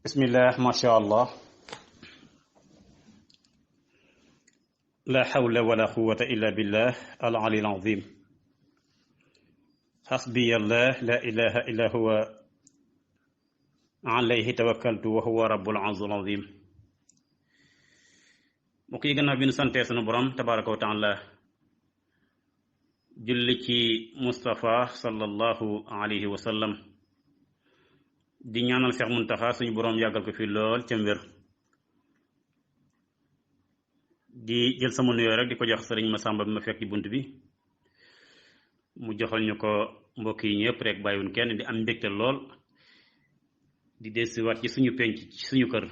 bismillah masha allah la hawla wala quwwata illa billah al ali al azim hasbiyallah la ilaha illa huwa alayhi tawakkaltu wa huwa rabbul azim azim mbokk yi gannaaw bi nu santee sunu borom tabaraka wa taala julli ci Mustafa sallallahu alayhi wa sallam di ñaanal Seex Muntaxa suñu borom yàggal ko fi lool ca mbir di jël sama nuyoo rek di ko jox sëriñ Masamba bi ma fekk ci bunt bi mu joxal ñu ko mbokk yi ñëpp rek bàyyiwun kenn di am mbégte lool di dellusiwaat ci suñu penc ci suñu kër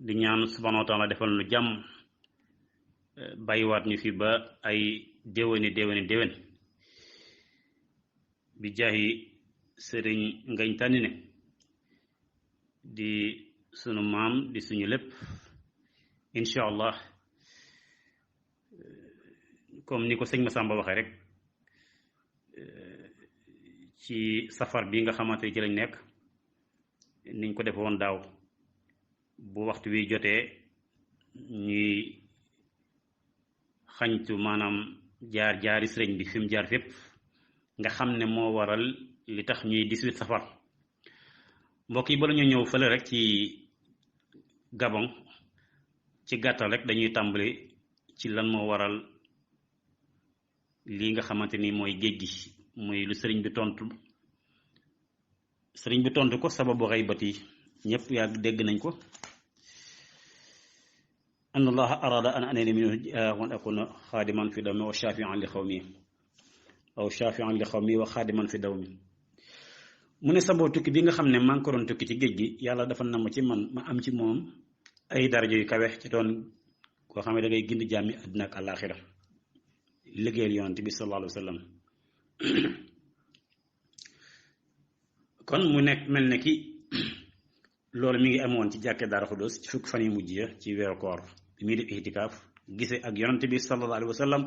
di ñaan subhaanahu wa taala defal nu jàmm bàyyiwaat ñu fi ba ay déwén bi jaayi sëriñ ngañ tànni ne di sunu maam di suñu lépp incha allah comme ni ko sëñ Masamba waxee rek ci safar bi nga xamante ci lañ nekk niñ ko defe woon daaw bu waxtu wi jotee ñuy xañtu maanaam jaari sëriñ bi fi mu jaar fépp nga xam ne moo waral li tax ñuy 18 safar mbokk yi bala ñu ñëw fële rek ci Gabon ci gàttal rek dañuy tàmbali ci lan moo waral lii nga xamante ni mooy géej gi muy lu sëriñ bi tontu ko sababu xaybat yi ñëpp yàgg dégg nañ ko an allaha arada an anani minhu wan akuna xaadiman fi dawmi wa shafian li xawmi aw shafian li xawmi wa xaadiman fi dawmi mu ne saboo tukki bi nga xam ne maa ngi ko doon tukki ci géej gi yàlla dafa nam ci man ma am ci moom ay daraja yu kawe ci doon koo xam ne da ngay gindi jàmmi àddina ak àllaaxira liggéeyal yonent bi sallallahu alayhi wa sallam kon mu nekk mel ne ki loolu mi ngi amoon ci jàkkee Daara Xuddoos ci fukki fan yu mujj ya ci weeru koor bi muy def itikaaf gisee ak yonent bi sallallahu alayhi wa sallam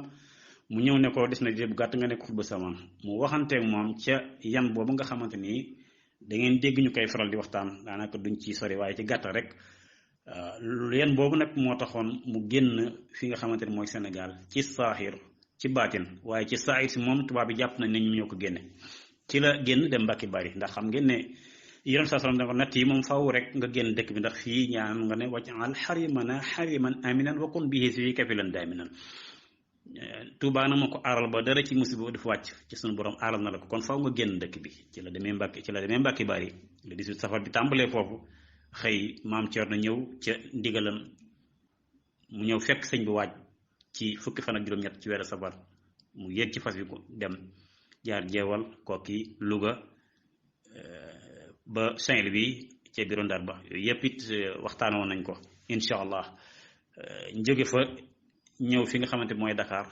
mu ñëw ne ko des na bu gàtt nga nekk xutba sama mu waxanteeg moom ca yan boobu nga xamante ni da ngeen dégg ñu koy faral di waxtaan daanaka duñ ci sori waaye ci gàttal rek yan boobu nag moo taxoon mu génn fi nga xamante ni mooy Sénégal ci saaxir ci baatin waaye ci saahir si moom tubaab bi jàpp nañ ne ñu ñoo ko génne ci la génn dem Mbàkke Bari ndax xam ngeen ne yéen saa salaam da ko natt yi moom faaw rek nga génn dëkk bi ndax fii ñaan nga ne waj'al harimana hariman aminan wa kun bihi fii kafilan daaminan Tuubaa na ma ko aaral ba dara ci musiba dafa wàcc ci sunu borom aaral na la ko kon faaw nga génn dëkk bi ci la demee Mbàkke Bari le 18 safar bi tàmbalee foofu xëy maam Cerno ñëw ca ndigalam mu ñëw fekk sëñ bi waaj ci fukki fan ak juróom-ñett ci weeru safar mu yéeg ci fas bi ko dem jaar jeewal Kokki Louga ba Saint-Louis ca biro Ndar ba yooyu yëpp it waxtaan woon nañ ko incha allah jóge fa ñëw fi nga xamante mooy Dakar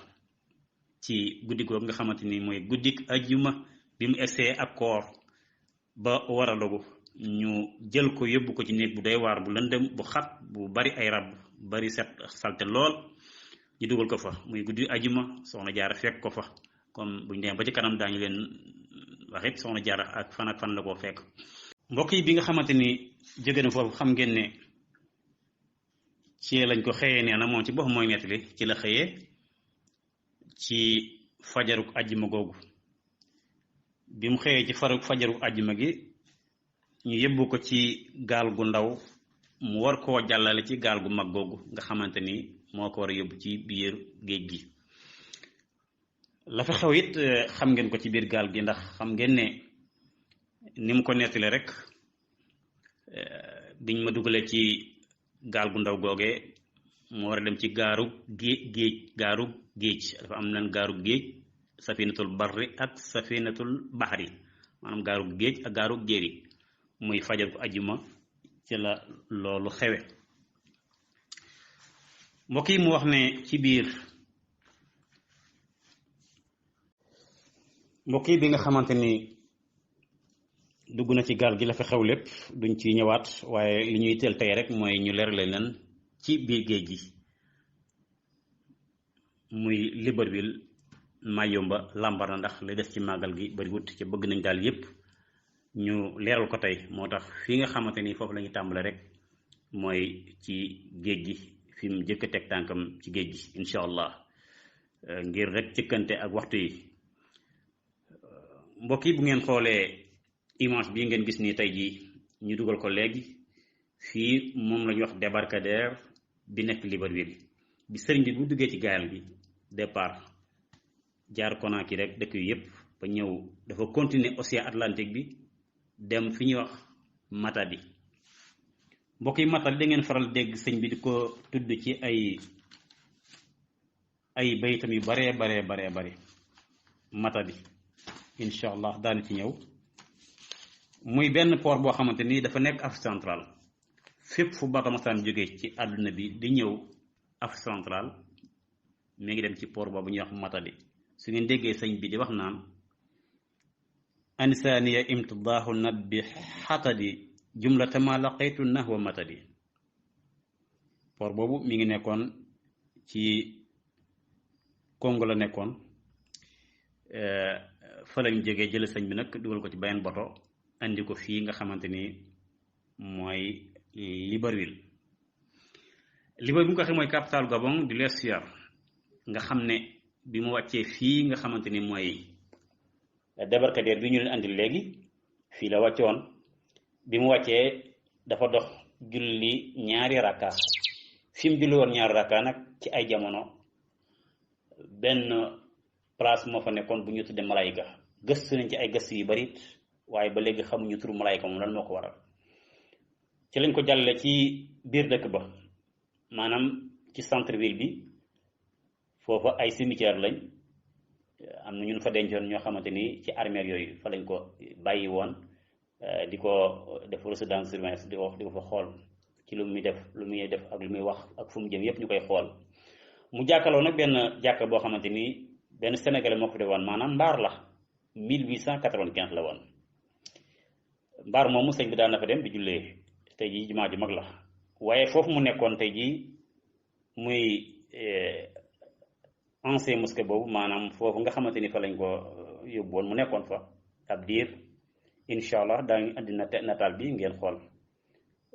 ci guddi googu nga xamante ni mooy guddik ajjuma bi mu egsee ak koor ba war a dogu ñu jël ko yóbbu ko ci néeg bu doy waar bu lëndëm bu xat bu bari ay rab bari set salte lool ñu dugal ko fa muy guddi ajjuma soxna Jaara fekk ko fa comme buñ demee ba ci kanam daañu leen waxit soxna Jaara ak fan la koo fekk mbokk yi bi nga xamante ni jóge na foofu xam ngeen ne ci lañ ko xëyee nee na moom ci boppam mooy nettali ci la xëyee ci fajaruk ajjuma googu bi mu xëyee ci fajaruk ajjuma gi ñu yóbbu ko ci gaal gu ndaw mu war koo jàllale ci gaal gu mag googu nga xamante ni moo ko war a yóbbu ci biir géej gi la fa xew it xam ngeen ko ci biir gaal gi ndax xam ngeen ne ni mu ko nettali rek biñ ma dugalee ci gaal gu ndaw googee mu war a dem ci gaaru géej dafa am leen gaaru géej safinatul barri ak safinatul baxri maanaam gaaru géej ak gaaru jéeri muy fajar ko ajjuma ci la loolu xewe mbokk yi mu wax ne ci biir mbokk yi bi nga xamante ni dugg na ci gaal gi la fa xew lépp duñ ci ñëwaat waaye li ñuy teel tey rek mooy ñu leerale leen ci biir géej gi muy Libreville Mayumba Lambaréné ndax li des ci màggal gi bariwut ci bëgg nañ daal yépp ñu leeral ko tey moo tax fi nga xamante ni foofu la ñu tàmbale rek mooy ci géej gi fi mu jëkk a teg tànkam ci géej gi incha allah ngir rek cëkkante ak waxtu yi mbokk yi bu ngeen xoolee image bii ngeen gis nii tey jii ñu dugal ko léegi fii moom la ñuy wax débarcadère bi nekk Libreville bi sëriñ bi bu duggee ci gaal gi départ jaar Conakry rek dëkk yu yëpp ba ñëw dafa continuer océan Atlantique bi dem fi ñuy wax Matadi mbokk yi Matadi da ngeen faral dégg sëñ bi di ko tudd ci ay baytam yu bare Matadi incha allah daanu ci ñëw muy benn port boo xamante ni dafa nekk Afrique centrale fépp fu bato masaan jógee ci àdduna bi di ñëw Afrique centrale mi ngi dem ci port boobu ñuy wax Matadi su ngeen déggee sëñ bi di wax naan ansaniya imtidaahu nabbi xatadi jumlata ma laqaytu nahwa Matadi port boobu mi ngi nekkoon ci Congo la nekkoon fa lañ jógee jële sëñ bi nag dugal ko ci benn bato andi ko fii nga xamante ni mooy Libreville bu ñu ko waxee mooy capitale Gabon du l'Espoir nga xam ne bi mu wàccee fii nga xamante ni mooy débarcadère bi ñu leen andi léegi fii la wàccoon bi mu wàccee dafa dox julli ñaari rakka fi mu julli woon ñaari rakka nag ci ay jamono benn place moo fa nekkoon bu ñu tuddee malayka gëstu nañ ci ay gëstu yu bari waaye ba léegi xamuñu turu malayka moom lan moo ko waral ci lañ ko jàllale ci biir dëkk ba maanaam ci centre ville bi foofa ay cimetière lañ am na ñun fa dencoon ñoo xamante ni ci armeel yooyu fa lañ ko bàyyi woon di ko def résidence surveillance di ko fa xool ci lu muy def ak lu muy wax ak fu mu jëm yépp ñu koy xool mu jàkkaloo nag benn jàkka boo xamante ni benn sénégalais moo ko def woon maanaam mbaar la 1895 la woon mbaar moomu sëñ bi daan na fa dem di jullee tey jii jumaa ju mag la waaye foofu mu nekkoon tey jii muy ancien mosquée boobu maanaam foofu nga xamante ni fa lañ ko yóbbu woon mu nekkoon fa ab diir incha allah daañu andi nataal bi ngeen xool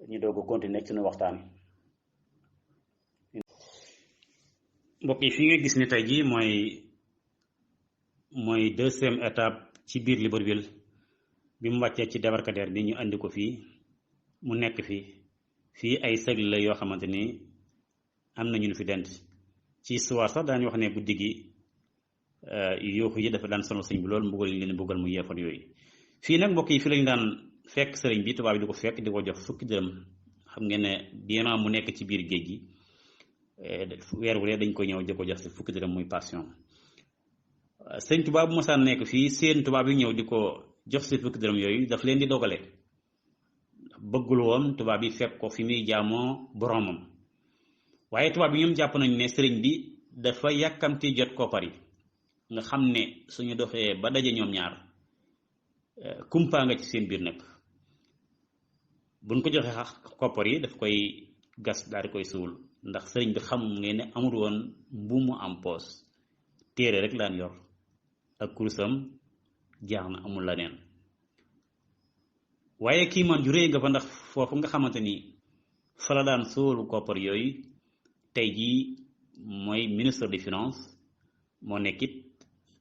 ñu doog a continuer suñu waxtaan. mbokk yi fi nga gis ni tey jii mooy deuxième étape ci biir Libreville bi mu wàccee ci débarcadère bi ñu andi ko fii mu nekk fii ay sëgl la yoo xamante ni am na ñu fi dent ci histoire sax daañu wax ne guddi gi yuuxu yi dafa daan sonal sëñ bi loolu mbugal yi leen mbugal mu yeefat yooyu fii nag mbokk yi fi lañu daan fekk sëriñ bi tubaab bi di ko fekk di ko jox fukki dërëm xam ngeen ne bien mu nekk ci biir géej gi weer wu dee dañ ko ñëw di ko jox si fukki dërëm muy passion sëñ tubaab bu mosaan nekk fii seen tubaab yi ñëw di ko jox si fukki dërëm yooyu daf leen di dogale bëggul woon tubaab yi fekk ko fi muy jaamoo boromam waaye tubaab yi ñoom jàpp nañ ne sëriñ bi dafa yàkkamti jot koppar yi nga xam ne suñu doxee ba daje ñoom ñaar kumpaa nga ci seen biir nag buñ ko joxee koppar yi daf koy gas daal di koy suul ndax sëriñ bi xam ngeen ne amul woon mbuumu am poos téere rek laan yor ak kurusam jaax na amul la neen waaye kii man ju réy nga fa ndax foofu nga xamante ni fa la daan suul koppar yooyu tey jii mooy ministre des finances moo nekkit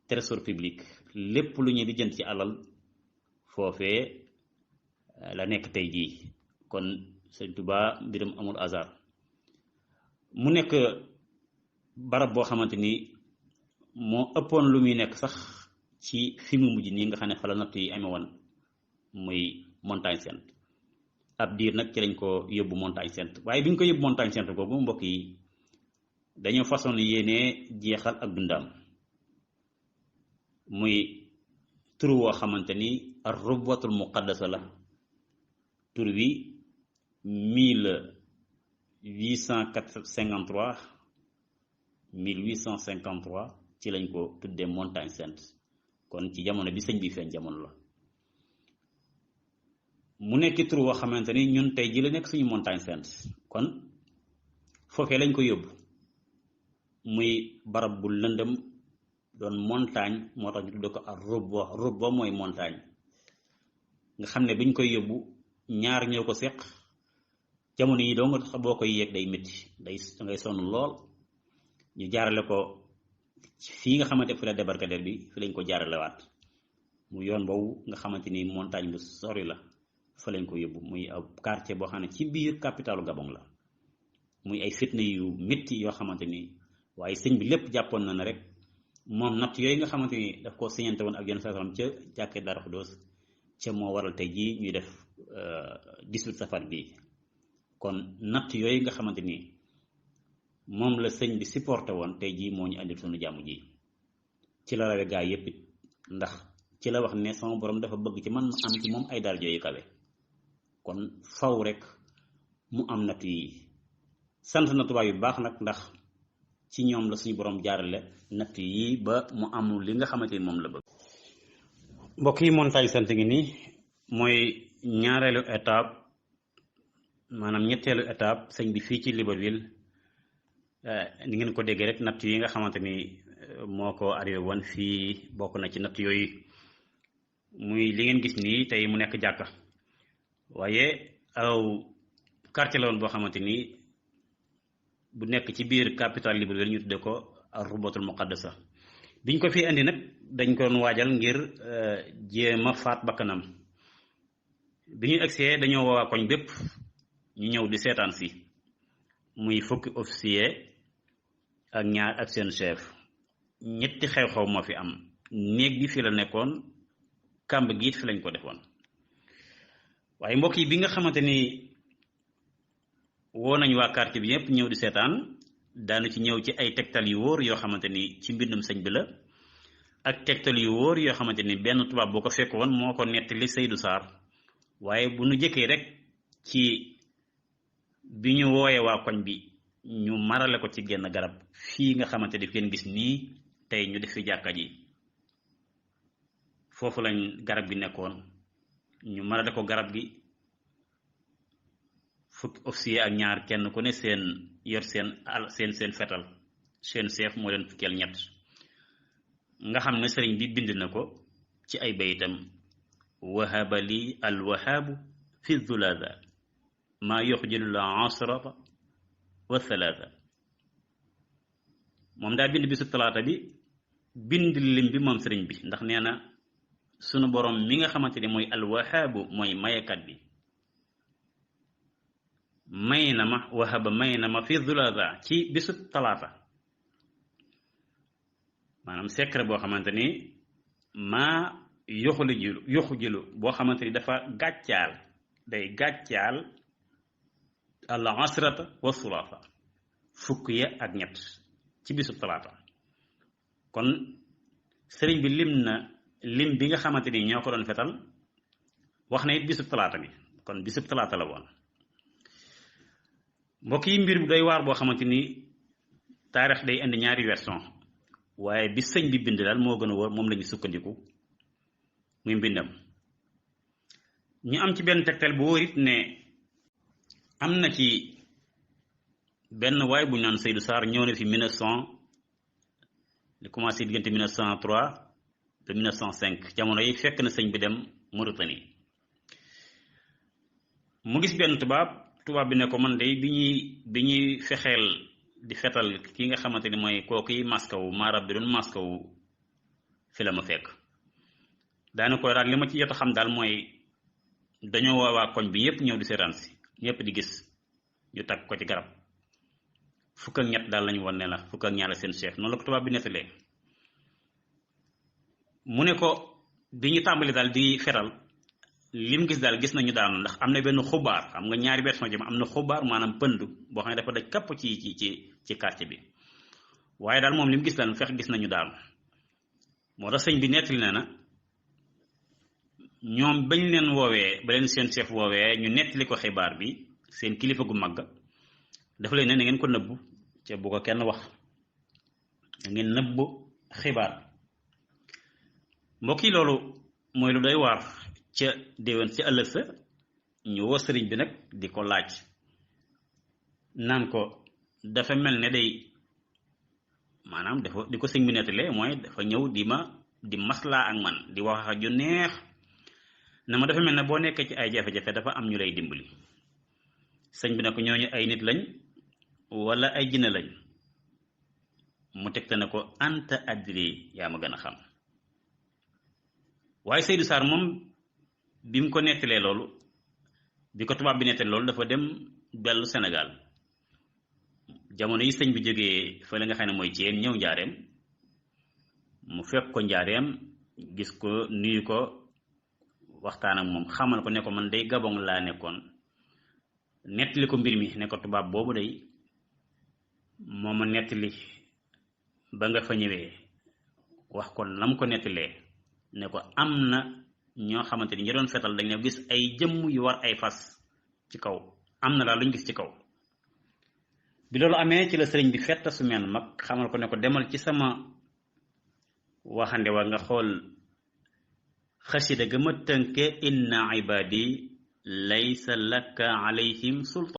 trésor public lépp lu ñuy di jënd ci alal foofee la nekk tey jii kon sëñ Tuubaa mbiram amul hasard mu nekk barab boo xamante ni moo ëppoon lu muy nekk sax ci fi mu mujj nii nga xam ne fa la natt yi amee woon muy Montagne Sainte ab diir nag ci lañ ko yóbbu Montagne Sainte waaye bi ñu ko yóbbu Montagne Sainte boobu mbokk yi dañoo façon yéenee jeexal ak dundaam muy tur woo xamante ni ar-rubwatul muqaddasa la tur wi 1853 ci lañ ko tuddee Montagne Sainte kon ci jamono bi sëñ bi feeñ jamono la mu nekk tur woo xamante ni ñun tey ji la nekk suñu Montagne Sainte kon foofee lañ ko yóbbu muy barab bu lëndëm doon montagne moo tax ñu tuddee ko ak rubba mooy montagne nga xam ne biñ koy yóbbu ñaar ñoo ko seq jamono yi doo nga boo koy yéeg day métti da ngay sonn lool ñu jaarale ko fii nga xamante fi la débarcadère bi fi lañ ko jaaralewaat mu yoon boobu nga xamante ni montagne bu sori la fa lañ ko yóbbu muy ab quartier boo xam ne ci biir capitalu Gabon la muy ay fitna yu métti yoo xamante ni waaye sëñ bi lépp jàppoon na ne rek moom natt yooyu nga xamante ni daf koo siñante woon ak yenn sasaram ca jàkkee Daaru Xudoos ca moo waral tey jii ñuy def 18 safar bi kon natt yooyu nga xamante ni moom la sëñ bi supporté woon tey jii moo ñu andil sunu jàmm ji ci la rawe gaa yépp it ndax ci la wax ne sama borom dafa bëgg ci man ma am ci moom ay daraja yu kawe kon faw rek mu am natt yi sant na tubaab yu baax nag ndax ci ñoom la suñu borom jaarale natt yi ba mu am li nga xamante ni moom la bëgg. mbokk yi montagne sant ngi nii mooy ñaareelu étape maanaam ñetteelu étape sëñ bi fii ci Libreville ni ngeen ko déggee rek natt yi nga xamante ni moo ko arrivé woon fii bokk na ci natt yooyu muy li ngeen gis nii tey mu nekk jàkka waaye aw quartier la woon boo xamante ni bu nekk ci biir capitale Libreville ñu tudde ko Rubatul Muqaddasa biñ ko fi andi nag dañ ko doon waajal ngir jéem a faat bakkanam bi ñu agsee dañoo woowaa koñ bépp ñu ñëw di seetaan si muy fukki officier ak ñaar ak seen chef ñetti xew-xew moo fi am néeg bi fi la nekkoon kàmb giit fi lañ ko defoon waaye mbokk yi bi nga xamante ni woo nañ waa quartier bi yépp ñëw di seetaan daanu ci ñëw ci ay tegtal yu wóor yoo xamante ni ci mbindum sëñ bi la ak tegtal yu wóor yoo xamante ni benn tubaab boo ko fekk woon moo ko nettali Seydou Sarr waaye bu nu jëkkee rek ci bi ñu wooyee waa koñ bi ñu marale ko ci genn garab fii nga xamante ni ngeen gis nii tey ñu def fi jàkka ji foofu lañ garab gi nekkoon ñu marale ko garab gi fukki officier ak ñaar kenn ku ne seen yor seen fetal seen chef moo leen fukkeel ñett nga xam ne sëriñ bi bind na ko ci ay bayitam wahaba li alwahaabu fi dhulaza maa yuxjilu la asrata wa thalatha moom daa bind bisu talaata bi bind lim bi moom sëriñ bi ndax nee na sunu borom mi nga xamante ni mooy alwahaabu mooy mayekat bi may na ma wahaba may na ma fi dhulaza ci bisu talaata maanaam secret boo xamante ni maa yoxu jilu boo xamante ni dafa gàccaal day gàccaal al asrata wa sulaasa fukk ya ak ñett ci bisub talaata kon sëriñ bi lim na lim bi nga xamante ni ñoo ko doon fetal wax na it bisub talaata bi kon bisub talaata la woon mbokk yi mbir bi doy waar boo xamante ni taarix day indi ñaari version waaye bi sëñ bi bind daal moo gën a wóor moom la ñu sukkandiku muy mbindam ñu am ci benn tegtal bu wóor it ne am na ci benn waay bu ñu naan Seydou Sarr ñëw na fi 1900 li commencé diggante 1903 ba 1905 jamono yi fekk na sëñ bi dem Mauritanie mu gis benn tubaab bi ne ko man de bi ñuy fexeel di fetal ki nga xamante ni mooy kooku yi maskawu maarab bi doon maskawu fi la ma fekk daana koy raat li ma ci jot a xam daal mooy dañoo woowaa koñ bi yépp ñëw di seetaan si ñëpp di gis ñu takk ko ci garab fukk ak ñett daal lañu won ne la fukk ak ñaar seen chef noonu la ko tubaab bi nettalee mu ne ko bi ñu tàmbali daal di fetal lim gis daal gis nañu daanu ndax am na benn xubaar xam nga ñaari version jëm am na xubaar maanaam pënd boo xam ne dafa daj kapp ci quartier bi waaye daal moom lim gis daal fekk gis nañu daanu moo tax sëñ bi nettali na ñoom bañ leen woowee ba leen seen chef woowee ñu nettali ko xibaar bi seen kilifa gu mag dafa leen ne na ngeen ko nëbbu ca bu ko kenn wax da ngeen nëbbu xibaar mbokk yi loolu mooy lu doy waar ca déwén ci ëllëg sa ñu woo sëriñ bi nag di ko laaj naan ko dafa mel ne day maanaam dafa di ko sëñ bi nettalee mooy dafa ñëw di maslaa ak man di wax ju neex ne ma dafa mel ne boo nekkee ci ay jafe-jafe dafa am ñu lay dimbali. sëñ bi ne ko ñooñu ay nit lañ wala ay jinne lañ. mu tegte ne ko anta adri, yaa ma gën a xam. waaye Seydou Sarr moom bi mu ko nettalee loolu, bi ko tubaab bi nettalee loolu, dafa dem dellu Sénégal. jamono yi sëñ bi jógee fa la nga xam ne mooy Thiène ñëw njaareem, mu fekk ko njaareem, gis ko, nuyu ko, waxtaan ak moom, xamal ko ne ko man day Gabon laa nekkoon. nettali ko mbir mi ne ko tubaab boobu day moo ma nettali ba nga fa ñëwee, wax ko lam ko nettalee ne ko am na ñoo xamante ni ñi doon fetal dañ ne gis ay jëmm yu war ay fas ci kaw, am na daal luñ gis ci kaw. bi loolu amee ci la sëriñ bi fetta su meen mag xamal ko ne ko demal ci sama waxande wa nga xool xasida ga ma tënke inna ibadi laysa laka alayhim sultaan.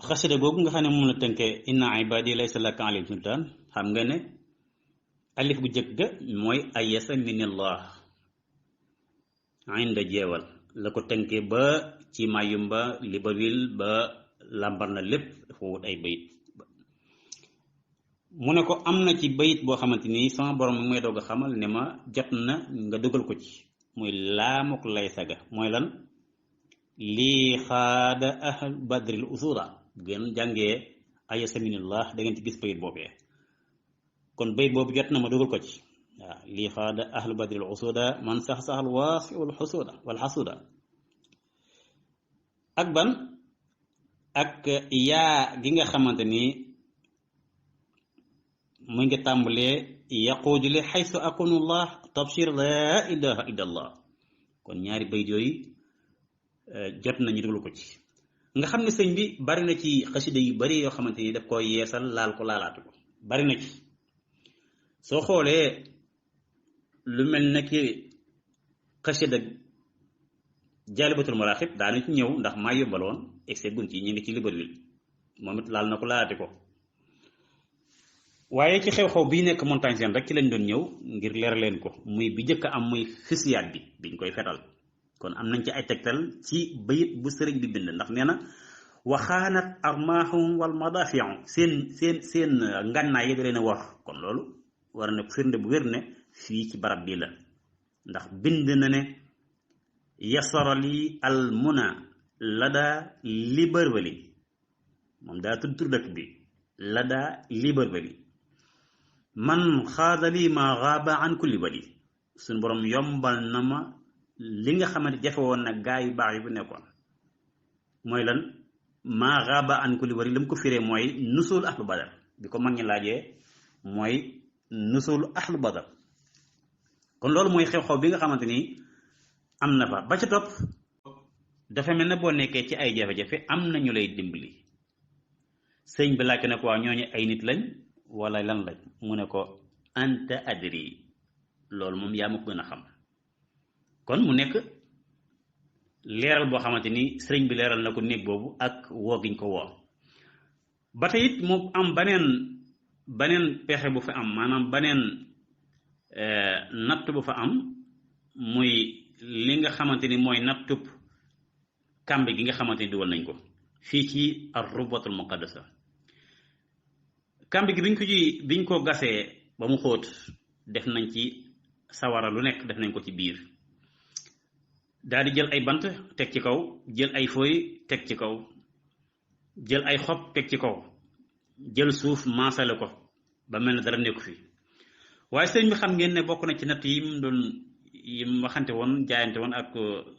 xasida googu nga xam ne moom la tënke inna ibadi laysa laka alayhim sultaan, xam nga ne alif gu jëkk ga mooy ayasa minillah inda jeewal la ko tënke ba ci Mayumba Libreville ba làmbar na lépp dafa wut ay bayit. mu ne ko am na ci bayit boo xamante ni sama borom mi may doog a xamal ne ma jot na nga dugal ko ci, muy laamuk lay saga. mooy lan? lii xaada ahl badril usura. bu ngeen jàngee ayasa minillah da ngeen ci gis bayit boobee. kon bayit boobu jot na ma dugal ko ci. waaw lii xaada ahl badril usuda man sax saxal waasiul xusuda wal xasuda. ak ban? ak yaa gi nga xamante ni mu ngi tàmbalee yaquudu li xaysu akunullah tabshir laa ilaha illa allah. kon ñaari bayit yooyu jot nañu dugal ko ci. nga xam ne sëñ bi bari na ci xasida yu bari yoo xamante ni daf ko yeesal laal ko laalaatu ko, bari na ci. soo xoolee lu mel ne ki xasida jaalibatul maraaxib daana ci ñëw ndax maa yóbbaloon excès gun ci ñu ngi ci Libreville, moom it laal na ko laalaati ko. waaye ci xew-xew bii nekk montagne seen rek ci lañ doon ñëw ngir leeral leen ko, muy bi njëkk am muy fisiyaat bi biñ koy fetal. kon am nañ ci ay tegtal ci bayit bu sëriñ bi bind, ndax nee na waxaanat armahum wal madafiu, seen ngànnaay yi da leen a wax. kon loolu war na firnde bu wér ne fii ci barab bii la, ndax bind na ne yasara li al muna lada Libreville, moom daa tudd tur dëkk bi lada Libreville. man xaadali ma xaaba an kulli wali, suñ borom yombal na ma li nga xamante jafe woon na gaa yu baax yi bu nekkoon. mooy lan? ma xaaba an kulli wali la mu ko firee mooy nusul ahlu badar. bi ko mag ñi laajee mooy nusul ahlu badar. kon loolu mooy xew-xew bi nga xamante ni am na fa. ba ca topp dafa mel ne boo nekkee ci ay jafe-jafe am na ñu lay dimbali. sëñ bi laaj ne ko waa ñooñu ay nit lañ wala lan lañ? mu ne ko anta adri, loolu moom yaa ma ko gën a xam. kon mu nekk leeral boo xamante ni sëriñ bi leeral na ko néeg boobu ak woo giñ ko woo. ba tey it mu am baneen pexe bu fa am, maanaam baneen natt bu fa am, muy li nga xamante ni mooy nattub kàmb gi nga xamante ni dugal nañ ko fii ci ar-Rubbatul Muqaddasa. kàmb gi biñ ko gasee ba mu xóot, def nañ ci sawara lu nekk def nañ ko ci biir. daal di jël ay bant teg ci kaw, jël ay fooy teg ci kaw, jël ay xob teg ci kaw, jël suuf maasale ko ba mel ne dara nekku fi. waaye sëñ bi xam ngeen ne bokk na ci natt yi mu waxante woon, jaayante woon ak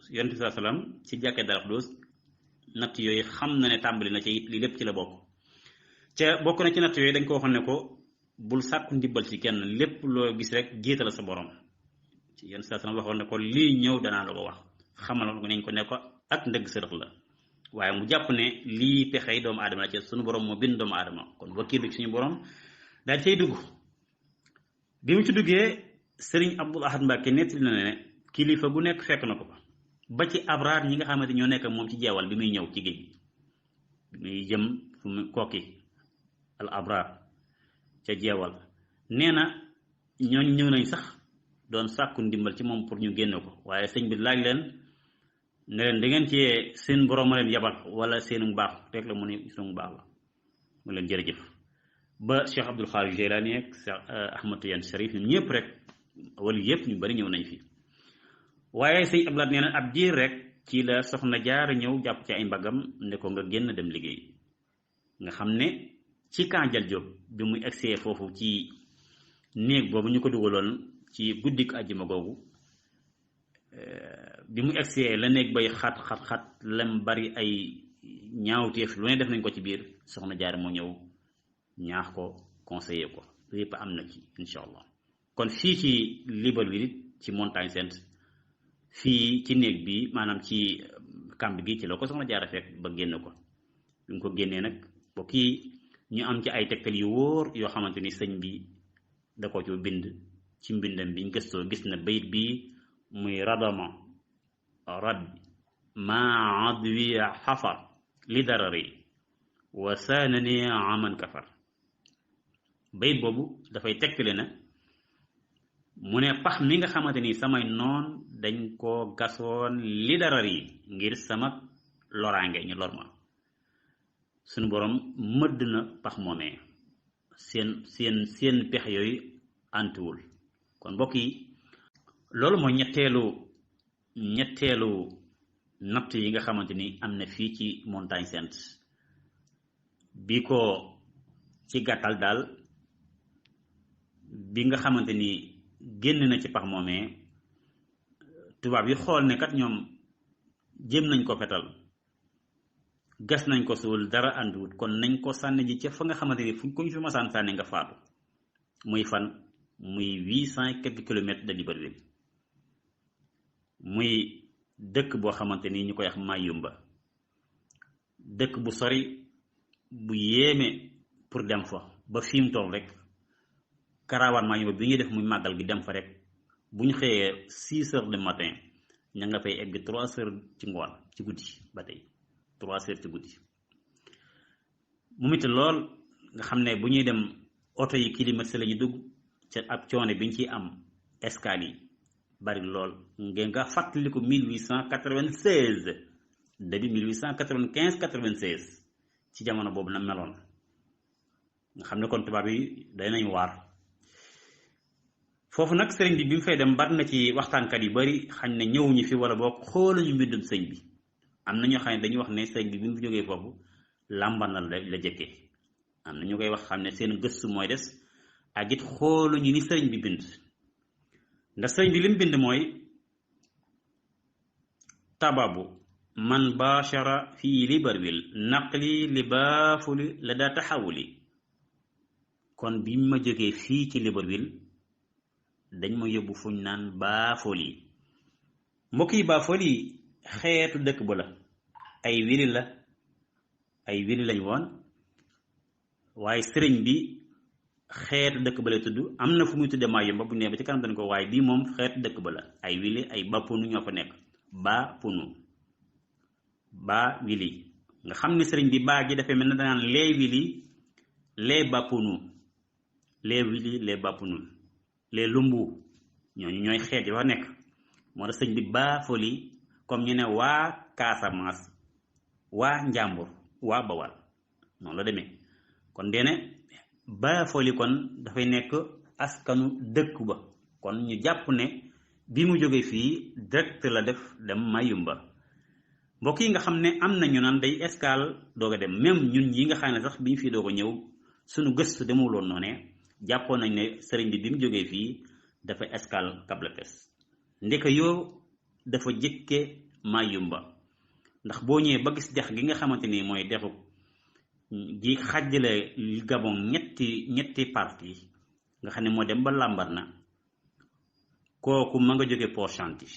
yonent bi sallam ci jàkkee Daaru Xudoos. natt yooyu xam na ne tàmbali na ci it lii lépp ci la bokk. ca bokk na ci natt yooyu dañ ko waxoon ne ko bul sàkku ndimbal ci kenn, lépp loo gis rek jiital sa borom. ci yonent bi sallam waxoon ne ko lii ñëw danaa la ko wax, xamaloon ko nañ ko ne ko ak ndëgg sërëx la. waaye mu jàpp ne lii pexey doomu aadama la, ci suñu borom moo bind doomu aadama, kon wakkiilu suñu borom daal cay dugg. bi mu ci duggee sëriñ Abdul Ahad Mbàkke nettali na ne kilifa gu nekk fekk na ko ba ci abraar ñi nga xamante ñoo nekk moom ci jeewal bi muy ñëw ci géej bi muy jëm fu mu kokki al abraar ca jeewal. nee na ñooñ ñëw nañ sax doon sàkku ndimbal ci moom pour ñu génn ko waaye sëñ bi laaj leen ne leen da ngeen ci seen borom a leen yabal wala seenu baax rek la mu ne seenu baax la mu leen jërëjëf ba Cheikh Abdul Xaadir Jeylaani ak Cheikh Ahmad Tijaan Sharif ñun ñëpp rek wala yëpp ñu bari ñëw nañ fi waaye sëñ Abdulaat nee na ab diir rek ci la soxna Jaara ñëw jàpp ci ay mbagam ne ko nga génn dem liggéey nga xam ne ci Kanjal Jóob bi muy egsee foofu ci néeg boobu ñu ko dugaloon ci guddik àjjuma googu bi mu egsee la néeg bay xat lam bari ay ñaawteef lu ne def nañ ko ci biir soxna Jaara moo ñëw ñaax ko conseiller ko lépp am na ci incha allah kon fii ci Libreville ci Montagne Sainte fii ci néeg bi maanaam ci kamb gi ci la ko soxna Jaara fekk ba génn ko bi mu ko génnee nag bokk yi ñu am ci ay tegtal yu wóor yoo xamante ni sëñ bi da ko ci bind ci mbindam biñ gëstoo gis na bayit bi muy radama rabbi ma adwi xafar li darari wa saanani aman kafar bayit boobu dafay tegtale na mu ne pax mi nga xamante ni samay noon dañ ko gasoon li darari ngir sama loraange ñu lor ma suñu borom mëdd na pax moomee seen pex yooyu antuwul kon mbokk yi loolu mooy ñetteelu natt yi nga xamante ni am na fii ci Montagne Sainte bi ko ci gàttal daal bi nga xamante ni génn na ci pax moomee tubaab yi xool ne kat ñoom jéem nañ ko fetal gas nañ ko suul dara ànduwut kon nañ ko sànni ji ca fa nga xamante ni fu ñu fi masaan sànni nga faatu muy fan muy 800 quelques kilomètres de Libreville muy dëkk boo xamante ni ñu koy wax Mayumba dëkk bu sori bu yéeme pour dem fa ba fi mu toll rek karawaan Mayumba bi ñuy def muy màggal gi dem fa rek bu ñu xëyee 6 heures du matin ña nga fay egg 3 heures ci ngoon ci guddi ba tey 3 heures ci guddi mu metti lool nga xam ne bu ñuy dem oto yi kilomètres la ñu dugg ca ab coono bi ñu ciy am escale yi bari lool ngeen nga fàttaliku 1896 début 1895 96 ci jamono boobu na meloon nga xam ne kon tubaab yi day nañ waar foofu nag sëriñ bi mu fay dem bari na ci waxtaankat yu bari xañ ne ñëwuñu fi wala boog xooluñu mbindum sëñ bi am na ñoo xam ne dañuy wax ne sëñ bi mu jógee foofu làmbanal la jëkkee am na ñu koy wax xam ne seen gëstu mooy des ak it xooluñu ni sëriñ bi bind ndax sëriñ bi lim bind mooy tababu man bashara fii Libreville naqli li baafuli la daa taxawuli kon bi ma jógee fii ci Libreville dañ ma yóbbu fuñ naan baafoli mbokk yi baafoli xeetu dëkk ba la ay wili lañ woon waaye sëriñ bi xeetu dëkk ba lay tudd am na fu muy tudde Mayumba bu nee ba ci kanam dañ ko waaye bii moom xeetu dëkk ba la ay wili ay bapunu ñoo fa nekk ba wili nga xam ne sëriñ bi baa gi dafay mel ne danaan lee wili lee bapunu lee wili lee bapunu lee lumbu ñooñu ñooy xeet yi fa nekk moo tax sëñ bi baafoli comme ñu ne waa Casamance waa Njàmbur waa Bawal noonu la demee kon deene baafoli kon dafay nekk askanu dëkk ba kon ñu jàpp ne bi mu jógee fii direct la def dem Mayumba mbokk yi nga xam ne am na ñu naan day escale doog a dem même ñun yi nga xam ne sax bi ñu fii doog a ñëw suñu gëstu demuloon noonee jàppoon nañ ne sëriñ bi mu jógee fii dafa escale Cap Lépès ndeke yoo dafa jëkke Mayumba ndax boo ñëwee ba gis dex gi nga xamante ni mooy dexu gi xàjjale Gabon ñetti parti nga xam ne moo dem ba Lambaréné kooku ma nga jóge Port-Gentil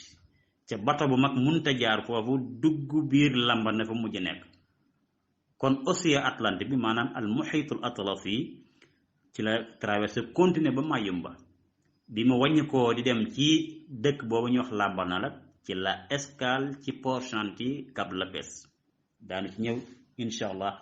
ca bato bu mag munta jaar foofu dugg biir Lambaréné fa mujj nekk kon océan Atlantique bi maanaam al muhitul atlasi ci la traversé continuer ba Mayumba bi mu wàññi ko di dem ci dëkk boobu ñuy wax Lambaréné la ci la escale ci Port-Gentil Cap Lépès daanu ci ñëw incha allah